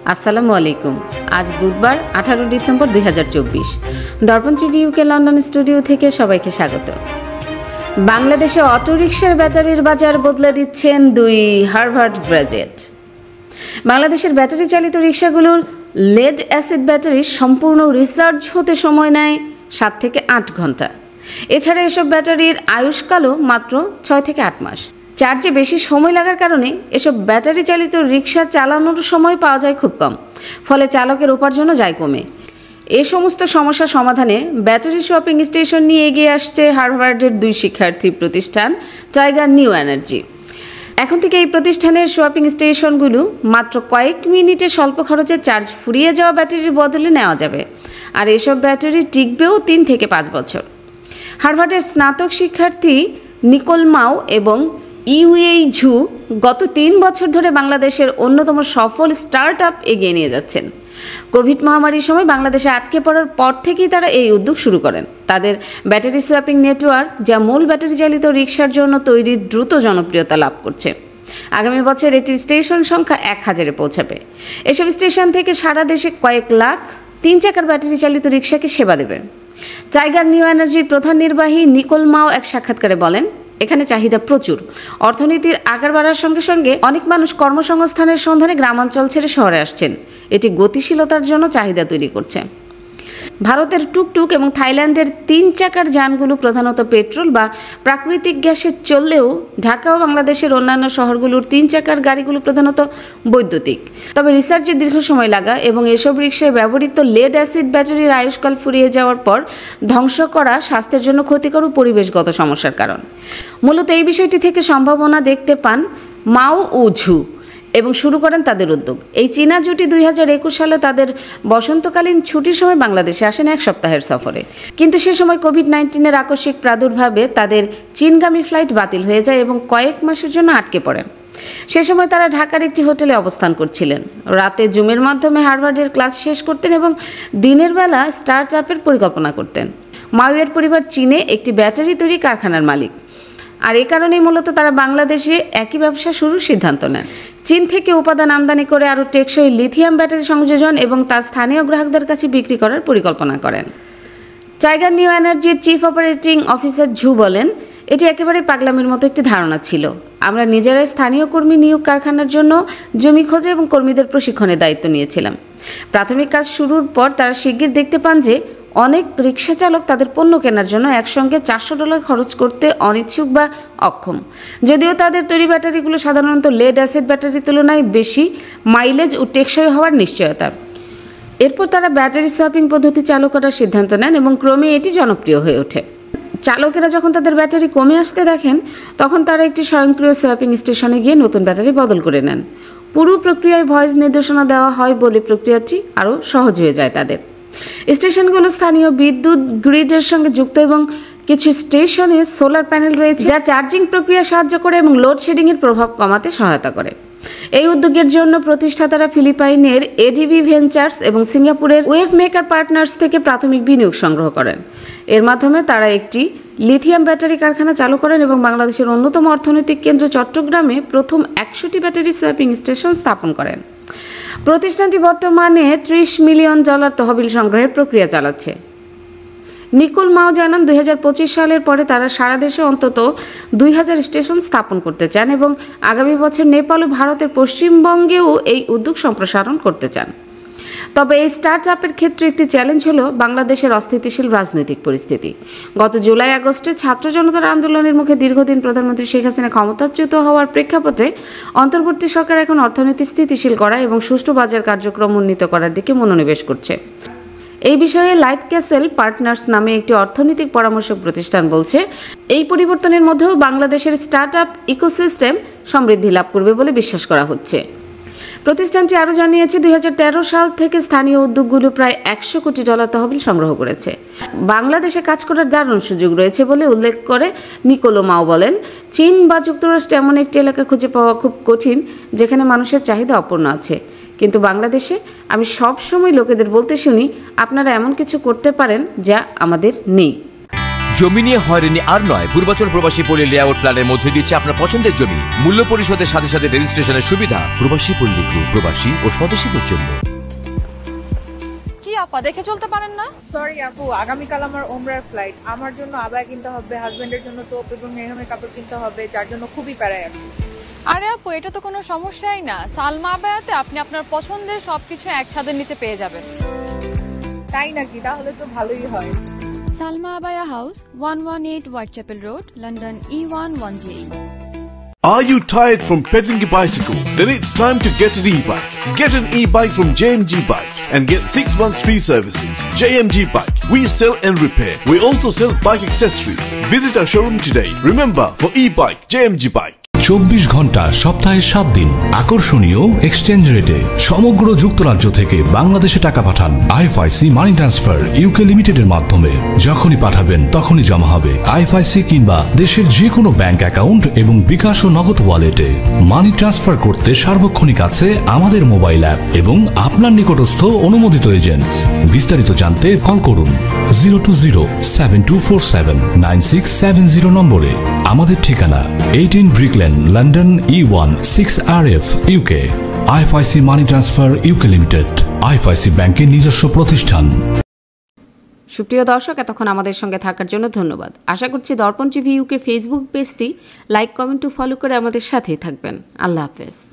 আসসালামু আলাইকুম। আজ বুধবার 18 ডিসেম্বর 2024। দর্পণ টিভি ইউকে লন্ডন স্টুডিও থেকে সবাইকে স্বাগত। বাংলাদেশে অটোরিকশার ব্যাটারির বাজার বদলে দিচ্ছেন দুই হার্ভার্ড গ্র্যাজুয়েট। বাংলাদেশের ব্যাটারি চালিত রিকশাগুলোর লেড অ্যাসিড ব্যাটারি সম্পূর্ণ রিচার্জ হতে সময় নেয় 7 থেকে 8 ঘন্টা। এছাড়া এসব ব্যাটারির আয়ুষ্কালও মাত্র 6 থেকে 8 মাস। চার্জে বেশি সময় লাগার কারণে এসব ব্যাটারি চালিত রিকশা চালানোর সময় পাওয়া যায় খুব কম, ফলে চালকের উপার্জনও যায় কমে। এই সমস্ত সমস্যা সমাধানে ব্যাটারি শপিং স্টেশন নিয়ে এগিয়ে আসছে হার্ভার্ডের দুই শিক্ষার্থী প্রতিষ্ঠান টাইগার নিউ এনার্জি। এখন থেকে এই প্রতিষ্ঠানের শপিং স্টেশনগুলো মাত্র কয়েক মিনিটে স্বল্প খরচে চার্জ ফুরিয়ে যাওয়া ব্যাটারির বদলে নেওয়া যাবে, আর এসব ব্যাটারি টিকবেও 3 থেকে 5 বছর। হার্ভার্ডের স্নাতক শিক্ষার্থী নিকোল মাও এবং ইউই ঝু গত 3 বছর ধরে বাংলাদেশের অন্যতম সফল স্টার্ট আপ এগিয়ে নিয়ে যাচ্ছেন। কোভিড মহামারীর সময় বাংলাদেশে আটকে পড়ার পর থেকেই তারা এই উদ্যোগ শুরু করেন। তাদের ব্যাটারি সোয়াপিং নেটওয়ার্ক, যা মূল ব্যাটারি চালিত রিকশার জন্য তৈরি, দ্রুত জনপ্রিয়তা লাভ করছে। আগামী বছর এটির স্টেশন সংখ্যা 1000-এ পৌঁছাবে। এসব স্টেশন থেকে সারা দেশে কয়েক লাখ 3 চাকার ব্যাটারি চালিত রিকশাকে সেবা দেবে। টাইগার নিউ এনার্জির প্রধান নির্বাহী নিকোল মাও এক সাক্ষাৎকারে বলেন, এখানে চাহিদা প্রচুর। অর্থনীতির আকার বাড়ার সঙ্গে সঙ্গে অনেক মানুষ কর্মসংস্থানের সন্ধানে গ্রামাঞ্চল ছেড়ে শহরে আসছেন। এটি গতিশীলতার জন্য চাহিদা তৈরি করছে। ভারতের টুকটুক এবং থাইল্যান্ডের 3 চাকার যানগুলো প্রধানত পেট্রোল বা প্রাকৃতিক গ্যাসে চললেও ঢাকা ও বাংলাদেশের অন্যান্য শহরগুলোর 3 চাকার গাড়িগুলো প্রধানত বৈদ্যুতিক। তবে রিসার্চে দীর্ঘ সময় লাগা এবং এসব রিকশায় ব্যবহৃত লেড অ্যাসিড ব্যাটারির আয়ুষ্কাল ফুরিয়ে যাওয়ার পর ধ্বংস করা স্বাস্থ্যের জন্য ক্ষতিকর ও পরিবেশগত সমস্যার কারণ। মূলত এই বিষয়টি থেকে সম্ভাবনা দেখতে পান মাও ও ঝু এবং শুরু করেন তাদের উদ্যোগ। এই চীনা জুটি 2021 সালে তাদের বসন্তকালীন ছুটির সময় বাংলাদেশে আসেন 1 সপ্তাহের সফরে, কিন্তু সে সময় কোভিড-19-এর আকস্মিক প্রাদুর্ভাবে তাদের চীনগামী ফ্লাইট বাতিল হয়ে যায় এবং কয়েক মাসের জন্য আটকে পড়েন। সে সময় তারা ঢাকার একটি হোটেলে অবস্থান করছিলেন। রাতে জুমের মাধ্যমে হার্ভার্ডের ক্লাস শেষ করতেন এবং দিনের বেলা স্টার্ট আপের পরিকল্পনা করতেন। মাওয়ের পরিবার চীনে একটি ব্যাটারি তৈরি কারখানার মালিক, আর এ কারণেই মূলত তারা বাংলাদেশে একই ব্যবসা শুরুর সিদ্ধান্ত নেন। চীন থেকে উপাদান আমদানি করে আরও টেকসই লিথিয়াম ব্যাটারি সংযোজন এবং তা স্থানীয় গ্রাহকদের কাছে বিক্রি করার পরিকল্পনা করেন। টাইগার নিউ এনার্জির চিফ অপারেটিং অফিসার ঝু বলেন, এটি একেবারে পাগলামির মতো একটি ধারণা ছিল। আমরা নিজেরাই স্থানীয় কর্মী নিয়োগ, কারখানার জন্য জমি খোঁজে এবং কর্মীদের প্রশিক্ষণের দায়িত্ব নিয়েছিলাম। প্রাথমিক কাজ শুরুর পর তারা শিগগির দেখতে পান যে অনেক রিকশা চালক তাদের পণ্য কেনার জন্য একসঙ্গে $400 খরচ করতে অনিচ্ছুক বা অক্ষম। যদিও তাদের তৈরি ব্যাটারিগুলো সাধারণত লেড অ্যাসিড ব্যাটারির তুলনায় বেশি মাইলেজ ও টেকসই হওয়ার নিশ্চয়তা। এরপর তারা ব্যাটারি সোয়াপিং পদ্ধতি চালু করার সিদ্ধান্ত নেন এবং ক্রমে এটি জনপ্রিয় হয়ে ওঠে। চালকেরা যখন তাদের ব্যাটারি কমে আসতে দেখেন, তখন তারা একটি স্বয়ংক্রিয় সোয়াপিং স্টেশনে গিয়ে নতুন ব্যাটারি বদল করে নেন। পুরো প্রক্রিয়ায় ভয়েস নির্দেশনা দেওয়া হয় বলে প্রক্রিয়াটি আরও সহজ হয়ে যায় তাদের। স্টেশনগুলো স্থানীয় বিদ্যুৎ গ্রিডের সঙ্গে যুক্ত এবং কিছু স্টেশনে সোলার প্যানেল রয়েছে, যা চার্জিং প্রক্রিয়া সাহায্য করে এবং লোডশেডিংয়ের প্রভাব কমাতে সহায়তা করে। এই উদ্যোগের জন্য প্রতিষ্ঠাতারা ফিলিপাইনের এডিবি ভেঞ্চার্স এবং সিঙ্গাপুরের ওয়েভ মেকার পার্টনার্স থেকে প্রাথমিক বিনিয়োগ সংগ্রহ করেন। এর মাধ্যমে তারা একটি লিথিয়াম ব্যাটারি কারখানা চালু করেন এবং বাংলাদেশের অন্যতম অর্থনৈতিক কেন্দ্র চট্টগ্রামে প্রথম 100টি ব্যাটারি সোয়াপিং স্টেশন স্থাপন করেন। প্রতিষ্ঠানটি বর্তমানে $30 মিলিয়ন তহবিল সংগ্রহের প্রক্রিয়া চালাচ্ছে। নিকোল মাও জানান, 2025 সালের পরে তারা সারা দেশে অন্তত 2000 স্টেশন স্থাপন করতে চান এবং আগামী বছর নেপাল ও ভারতের পশ্চিমবঙ্গেও এই উদ্যোগ সম্প্রসারণ করতে চান। তবে এই স্টার্ট আপের ক্ষেত্রে একটি চ্যালেঞ্জ হলো বাংলাদেশের অস্থিতিশীল রাজনৈতিক পরিস্থিতি। গত জুলাই-আগস্টে ছাত্র জনতার আন্দোলনের মুখে দীর্ঘদিন প্রধানমন্ত্রী শেখ হাসিনা ক্ষমতাচ্যুত হওয়ার প্রেক্ষাপটে অন্তর্বর্তী সরকার এখন অর্থনীতি স্থিতিশীল করা এবং সুষ্ঠু বাজার কার্যক্রম উন্নীত করার দিকে মনোনিবেশ করছে। এই বিষয়ে লাইট ক্যাসেল পার্টনার্স নামে একটি অর্থনৈতিক পরামর্শক প্রতিষ্ঠান বলছে, এই পরিবর্তনের মধ্যেও বাংলাদেশের স্টার্ট আপ ইকোসিস্টেম সমৃদ্ধি লাভ করবে বলে বিশ্বাস করা হচ্ছে। প্রতিষ্ঠানটি আরও জানিয়েছে, 2013 সাল থেকে স্থানীয় উদ্যোগগুলো প্রায় $100 কোটি তহবিল সংগ্রহ করেছে। বাংলাদেশে কাজ করার দারুণ সুযোগ রয়েছে বলে উল্লেখ করে নিকোলো মাও বলেন, চীন বা যুক্তরাষ্ট্রে এমন একটি এলাকা খুঁজে পাওয়া খুব কঠিন যেখানে মানুষের চাহিদা অপূর্ণ আছে, কিন্তু বাংলাদেশে আমি সব সময় লোকেদের বলতে শুনি, আপনারা এমন কিছু করতে পারেন যা আমাদের নেই। জমি নিয়ে হয়রানি আর নয়। পূর্বাচল প্রবাসী পল্লী লেআউট প্ল্যানের মধ্যে দিচ্ছে আপনার পছন্দের জমি মূল্য পরিশোধের সাথে সাথে রেজিস্ট্রেশনের সুবিধা। প্রবাসী পল্লী গ্রুপ, প্রবাসী ও স্বদেশীদের জন্য। কি আপা দেখে চলতে পারেন না? সরি আপু, আগামীকাল আমার ওমরার ফ্লাইট। আমার জন্য আবায়া কিনতে হবে, হাজবেন্ডের জন্য তোপ এবং মেহমের কাপড় কিনতে হবে, যার জন্য খুবই প্যারায় আছে। আরে আপু, এটা তো কোনো সমস্যাই না। সালমা আবায়াতে আপনি আপনার পছন্দের সবকিছু এক ছাদের নিচে পেয়ে যাবেন। তাই নাকি? তাহলে তো ভালোই হয়। Salma Abaya House, 118 Whitechapel Road, London E11JE. Are you tired from pedaling a bicycle? Then it's time to get an e-bike. Get an e-bike from JMG Bike and get 6 months free services. JMG Bike. We sell and repair. We also sell bike accessories. Visit our showroom today. Remember, for e-bike, JMG Bike. 24 ঘন্টা সপ্তাহে 7 দিন আকর্ষণীয় exchange রেটে সমগ্র যুক্তরাজ্য থেকে বাংলাদেশে টাকা পাঠান। আইএফআইসি মানি ট্রান্সফার ইউকে লিমিটেডের মাধ্যমে যখনই পাঠাবেন তখনই জমা হবে আইএফআইসি কিংবা দেশের যে কোনো ব্যাংক অ্যাকাউন্ট এবং বিকাশ ও নগদ ওয়ালেটে। মানি ট্রান্সফার করতে সার্বক্ষণিক আছে আমাদের মোবাইল অ্যাপ এবং আপনার নিকটস্থ অনুমোদিত এজেন্ট। বিস্তারিত জানতে কল করুন 020-7247-9670 নম্বরে। আমাদের ঠিকানা 18 Brickland, London E1 6RF UK। IFIC money transfer UK limited, IFIC ব্যাংকের নিজস্ব প্রতিষ্ঠান। সুপ্রিয় দর্শক, এতক্ষণ আমাদের সঙ্গে থাকার জন্য ধন্যবাদ। আশা করছি দর্পণ টিভি ইউকে ফেসবুক পেজটি লাইক, কমেন্ট ও ফলো করে আমাদের সাথেই থাকবেন। আল্লাহ হাফেজ।